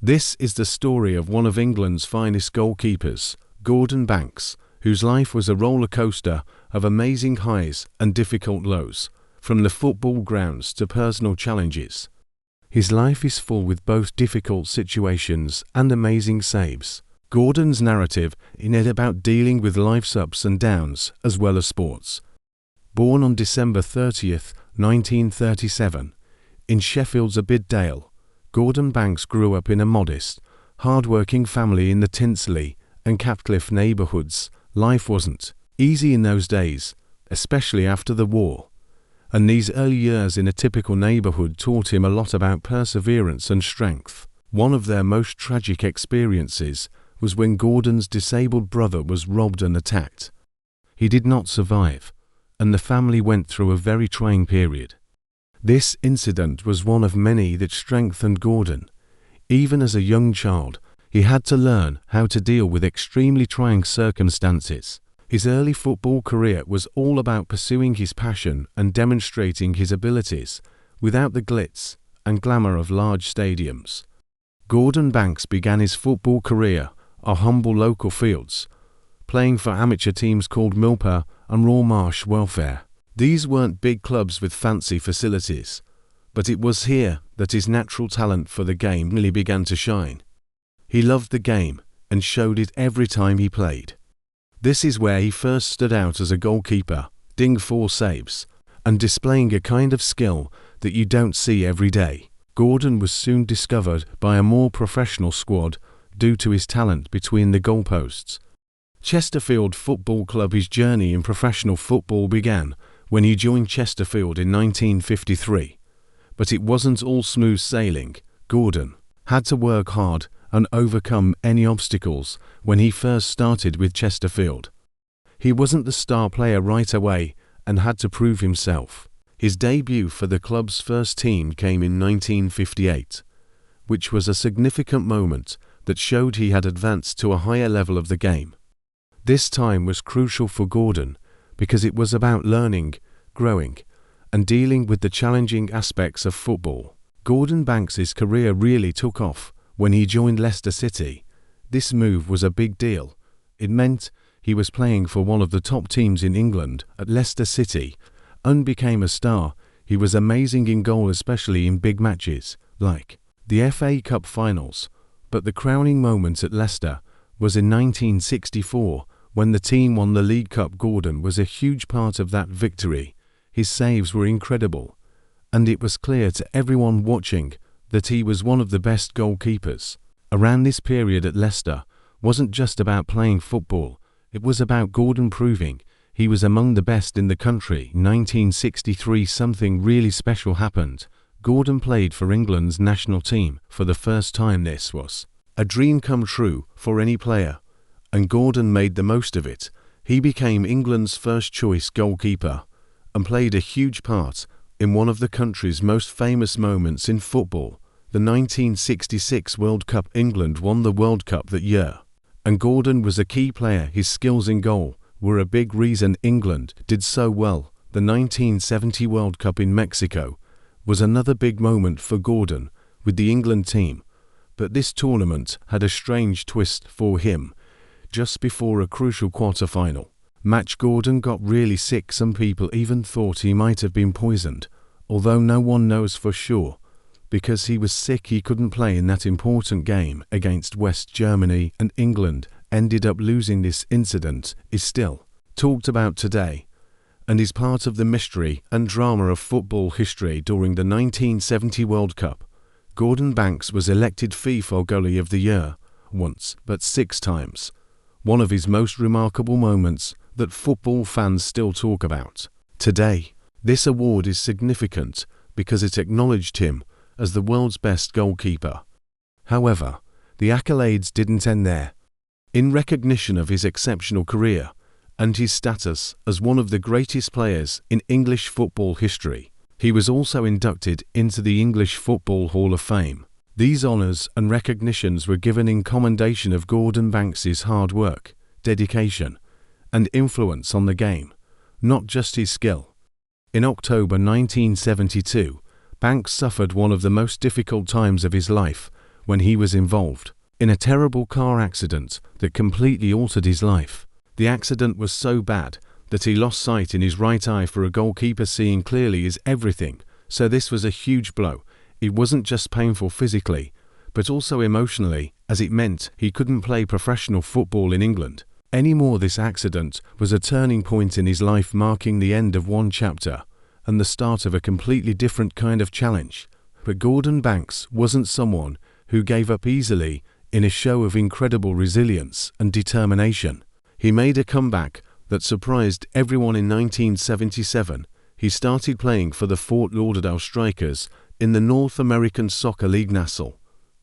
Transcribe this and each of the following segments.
This is the story of one of England's finest goalkeepers, Gordon Banks, whose life was a rollercoaster of amazing highs and difficult lows, from the football grounds to personal challenges. His life is full with both difficult situations and amazing saves. Gordon's narrative is about dealing with life's ups and downs as well as sports. Born on December 30th, 1937, in Sheffield's Abbeydale, Gordon Banks grew up in a modest, hardworking family in the Tinsley and Catcliffe neighbourhoods. Life wasn't easy in those days, especially after the war, and these early years in a typical neighbourhood taught him a lot about perseverance and strength. One of their most tragic experiences was when Gordon's disabled brother was robbed and attacked. He did not survive, and the family went through a very trying period. This incident was one of many that strengthened Gordon. Even as a young child, he had to learn how to deal with extremely trying circumstances. His early football career was all about pursuing his passion and demonstrating his abilities, without the glitz and glamour of large stadiums. Gordon Banks began his football career on humble local fields, playing for amateur teams called Millper and Raw Marsh Welfare. These weren't big clubs with fancy facilities, but it was here that his natural talent for the game really began to shine. He loved the game and showed it every time he played. This is where he first stood out as a goalkeeper, ding 4 saves, and displaying a kind of skill that you don't see every day. Gordon was soon discovered by a more professional squad due to his talent between the goalposts. Chesterfield Football Club. His journey in professional football began when he joined Chesterfield in 1953. But it wasn't all smooth sailing. Gordon had to work hard and overcome any obstacles when he first started with Chesterfield. He wasn't the star player right away and had to prove himself. His debut for the club's first team came in 1958, which was a significant moment that showed he had advanced to a higher level of the game. This time was crucial for Gordon because it was about learning, growing, and dealing with the challenging aspects of football. Gordon Banks's career really took off when he joined Leicester City. This move was a big deal. It meant he was playing for one of the top teams in England at Leicester City and became a star. He was amazing in goal, especially in big matches like the FA Cup finals. But the crowning moment at Leicester was in 1964 when the team won the League Cup. Gordon was a huge part of that victory. His saves were incredible, and it was clear to everyone watching that he was one of the best goalkeepers. Around this period at Leicester wasn't just about playing football, it was about Gordon proving he was among the best in the country. In 1963 something really special happened. Gordon played for England's national team for the first time. This was a dream come true for any player, and Gordon made the most of it. He became England's first choice goalkeeper and played a huge part in one of the country's most famous moments in football, the 1966 World Cup. England won the World Cup that year, and Gordon was a key player. His skills in goal were a big reason England did so well. The 1970 World Cup in Mexico was another big moment for Gordon with the England team, but this tournament had a strange twist for him. Just before a crucial quarter-final match, Gordon got really sick. Some people even thought he might have been poisoned, although no one knows for sure. Because he was sick, he couldn't play in that important game against West Germany, and England ended up losing. This incident is still talked about today and is part of the mystery and drama of football history. During the 1970 World Cup, Gordon Banks was elected FIFA Goalie of the Year once, but 6 times. One of his most remarkable moments that football fans still talk about today. This award is significant because it acknowledged him as the world's best goalkeeper. However, the accolades didn't end there. In recognition of his exceptional career and his status as one of the greatest players in English football history, he was also inducted into the English Football Hall of Fame. These honours and recognitions were given in commendation of Gordon Banks's hard work, dedication, and influence on the game, not just his skill. In October 1972, Banks suffered one of the most difficult times of his life when he was involved in a terrible car accident that completely altered his life. The accident was so bad that he lost sight in his right eye. For a goalkeeper, seeing clearly is everything, so this was a huge blow. It wasn't just painful physically, but also emotionally, as it meant he couldn't play professional football in England anymore. This accident was a turning point in his life, marking the end of one chapter and the start of a completely different kind of challenge. But Gordon Banks wasn't someone who gave up easily. In a show of incredible resilience and determination, he made a comeback that surprised everyone. In 1977, he started playing for the Fort Lauderdale Strikers in the North American Soccer League (NASL).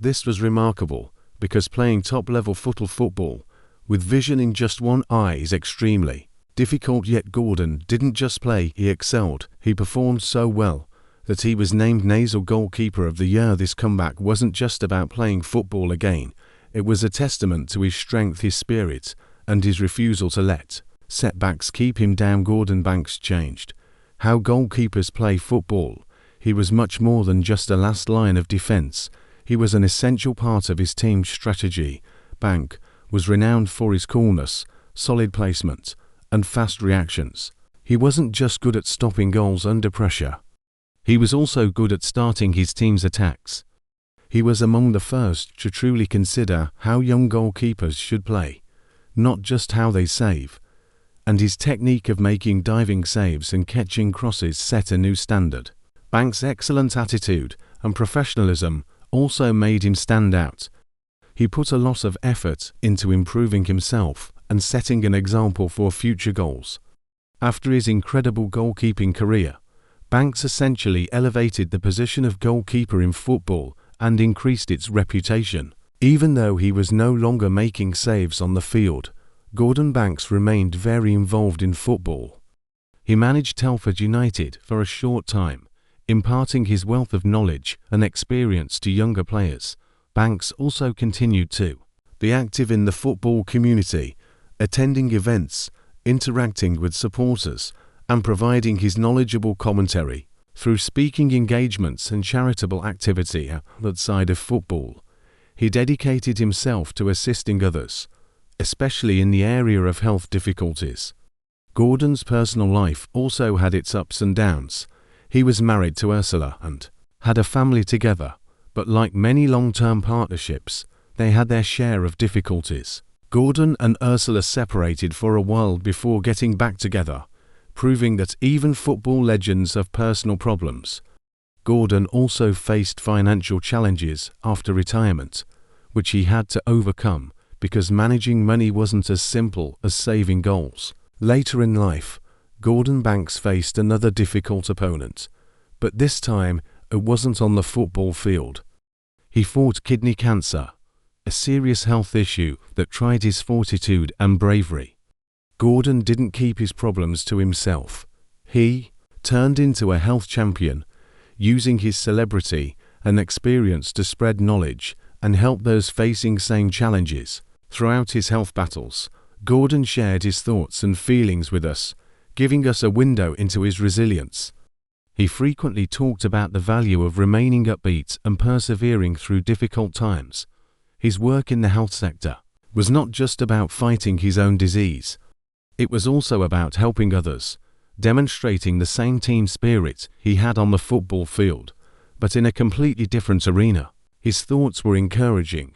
This was remarkable because playing top-level football with vision in just one eye is extremely difficult. Yet Gordon didn't just play, he excelled. He performed so well that he was named NASL Goalkeeper of the Year. This comeback wasn't just about playing football again. It was a testament to his strength, his spirit, and his refusal to let setbacks keep him down. Gordon Banks changed how goalkeepers play football. He was much more than just a last line of defense. He was an essential part of his team's strategy. Bank was renowned for his coolness, solid placement, and fast reactions. He wasn't just good at stopping goals under pressure. He was also good at starting his team's attacks. He was among the first to truly consider how young goalkeepers should play, not just how they save. And his technique of making diving saves and catching crosses set a new standard. Banks' excellent attitude and professionalism also made him stand out. He put a lot of effort into improving himself and setting an example for future goals. After his incredible goalkeeping career, Banks essentially elevated the position of goalkeeper in football and increased its reputation. Even though he was no longer making saves on the field, Gordon Banks remained very involved in football. He managed Telford United for a short time, imparting his wealth of knowledge and experience to younger players. Banks also continued to be active in the football community, attending events, interacting with supporters, and providing his knowledgeable commentary through speaking engagements and charitable activity outside of football. He dedicated himself to assisting others, especially in the area of health difficulties. Gordon's personal life also had its ups and downs. He was married to Ursula and had a family together, but like many long-term partnerships, they had their share of difficulties. Gordon and Ursula separated for a while before getting back together, proving that even football legends have personal problems. Gordon also faced financial challenges after retirement, which he had to overcome because managing money wasn't as simple as saving goals. Later in life, Gordon Banks faced another difficult opponent, but this time it wasn't on the football field. He fought kidney cancer, a serious health issue that tried his fortitude and bravery. Gordon didn't keep his problems to himself. He turned into a health champion, using his celebrity and experience to spread knowledge and help those facing same challenges. Throughout his health battles, Gordon shared his thoughts and feelings with us, giving us a window into his resilience. He frequently talked about the value of remaining upbeat and persevering through difficult times. His work in the health sector was not just about fighting his own disease. It was also about helping others, demonstrating the same team spirit he had on the football field, but in a completely different arena. His thoughts were encouraging,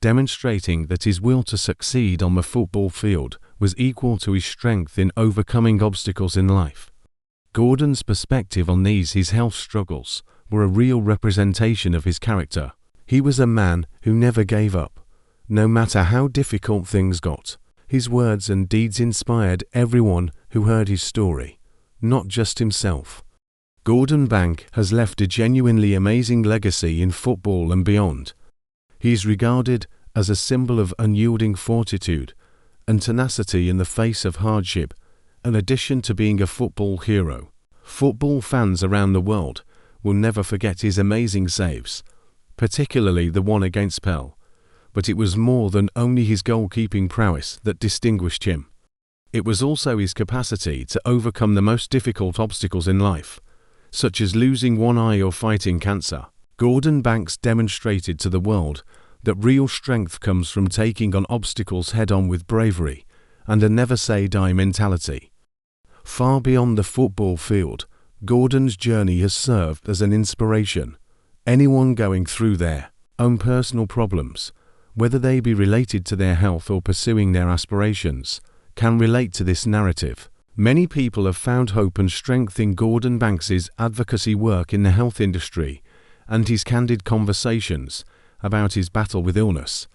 demonstrating that his will to succeed on the football field was equal to his strength in overcoming obstacles in life. Gordon's perspective on his health struggles were a real representation of his character. He was a man who never gave up, no matter how difficult things got. His words and deeds inspired everyone who heard his story, not just himself. Gordon Banks has left a genuinely amazing legacy in football and beyond. He is regarded as a symbol of unyielding fortitude and tenacity in the face of hardship, in addition to being a football hero. Football fans around the world will never forget his amazing saves, particularly the one against Pell. But it was more than only his goalkeeping prowess that distinguished him. It was also his capacity to overcome the most difficult obstacles in life, such as losing one eye or fighting cancer. Gordon Banks demonstrated to the world that real strength comes from taking on obstacles head-on with bravery and a never-say-die mentality. Far beyond the football field, Gordon's journey has served as an inspiration. Anyone going through their own personal problems, whether they be related to their health or pursuing their aspirations, can relate to this narrative. Many people have found hope and strength in Gordon Banks's advocacy work in the health industry and his candid conversations about his battle with illness.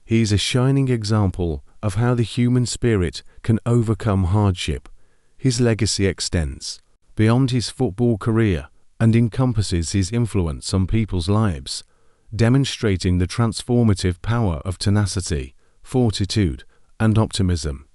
He is a shining example of how the human spirit can overcome hardship. His legacy extends beyond his football career and encompasses his influence on people's lives, demonstrating the transformative power of tenacity, fortitude, and optimism.